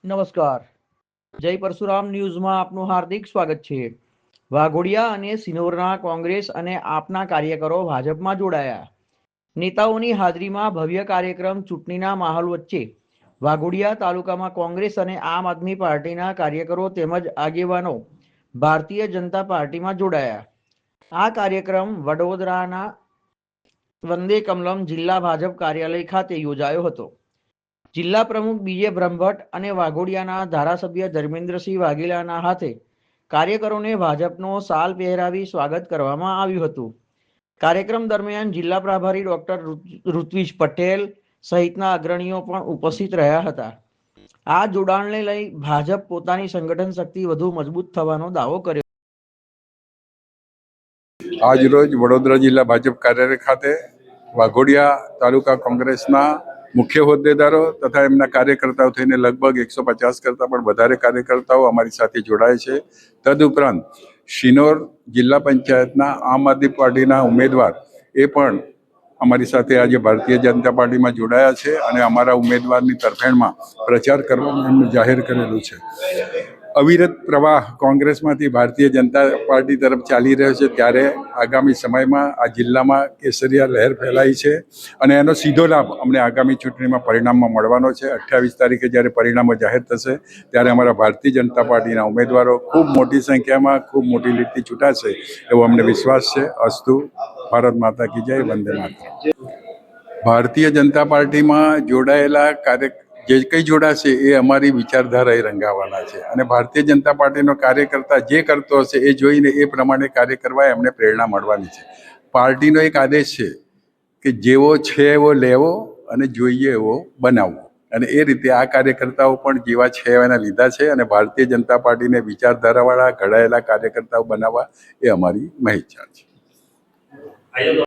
નમસ્કાર, જય પરશુરામ ન્યૂઝમાં આપનું હાર્દિક સ્વાગત છે। વાઘોડિયા અને સિનોરના કોંગ્રેસ અને આપના કાર્યકરો ભાજપમાં જોડાયા। નેતાઓની હાજરીમાં ભવ્ય કાર્યક્રમ। ચૂંટણીના માહોલ વચ્ચે વાઘોડિયા તાલુકામાં કોંગ્રેસ અને આમ આદમી પાર્ટીના કાર્યકરો તેમજ આગેવાનો ભારતીય જનતા પાર્ટીમાં જોડાયા। આ કાર્યક્રમ વડોદરાના વંદે કમલમ જિલ્લા ભાજપ કાર્યાલય ખાતે યોજાયો હતો। જિલ્લા પ્રમુખ બીજે બ્રહ્મભટ્ટ અને વાઘોડિયાના ધારાસભ્ય ધર્મેન્દ્રસિંહ વાઘેલાના હાથે કાર્યકરોને ભાજપનો શાલ પહેરાવી સ્વાગત કરવામાં આવ્યું હતું। કાર્યક્રમ દરમિયાન જિલ્લા પ્રભારી ડોક્ટર ઋત્વિજ પટેલ સહિતના અગ્રણીઓ પણ ઉપસ્થિત રહ્યા હતા। આ જોડાણને લઈ ભાજપ પોતાની સંગઠન શક્તિ વધુ મજબૂત થવાનો દાવો કર્યો। આજ રોજ વડોદરા જિલ્લા ભાજપ કાર્યાલય ખાતે વાઘોડિયા તાલુકા કોંગ્રેસના મુખ્ય હોદ્દેદારો તથા એમના કાર્યકર્તાઓ થઈને લગભગ 150 કરતાં પણ વધારે કાર્યકર્તાઓ અમારી સાથે જોડાય છે। તદુપરાંત શિનોર જિલ્લા પંચાયતના આમ આદમી પાર્ટીના ઉમેદવાર એ પણ અમારી સાથે આજે ભારતીય જનતા પાર્ટીમાં જોડાયા છે અને અમારા ઉમેદવારની તરફેણમાં પ્રચાર કરવાનું એમણે જાહેર કરેલું છે। અવિરત પ્રવાહ કોંગ્રેસમાંથી ભારતીય જનતા પાર્ટી તરફ ચાલી રહ્યો છે, ત્યારે આગામી સમયમાં આ જિલ્લામાં કેસરિયા લહેર ફેલાઈ છે અને એનો સીધો લાભ અમને આગામી ચૂંટણીમાં પરિણામમાં મળવાનો છે। 28 તારીખે જ્યારે પરિણામો જાહેર થશે ત્યારે અમારા ભારતીય જનતા પાર્ટીના ઉમેદવારો ખૂબ મોટી સંખ્યામાં ખૂબ મોટી લીડથી ચૂંટાશે એવો અમને વિશ્વાસ છે। અસ્તુ, ભારત માતા કી જય, વંદે માતરમ। ભારતીય જનતા પાર્ટીમાં જોડાયેલા જે કંઈ જોડાશે એ અમારી વિચારધારા એ રંગાવાના છે અને ભારતીય જનતા પાર્ટીનો કાર્યકર્તા જે કરતો હશે એ જોઈને એ પ્રમાણે કાર્ય કરવા એમને પ્રેરણા મળવાની છે। પાર્ટીનો એક આદેશ છે કે જેવો છે એવો લેવો અને જોઈએ એવો બનાવવો, અને એ રીતે આ કાર્યકર્તાઓ પણ જેવા છે એના લીધા છે અને ભારતીય જનતા પાર્ટીને વિચારધારાવાળા ઘડાયેલા કાર્યકર્તાઓ બનાવવા એ અમારી મહેચ્છા છે।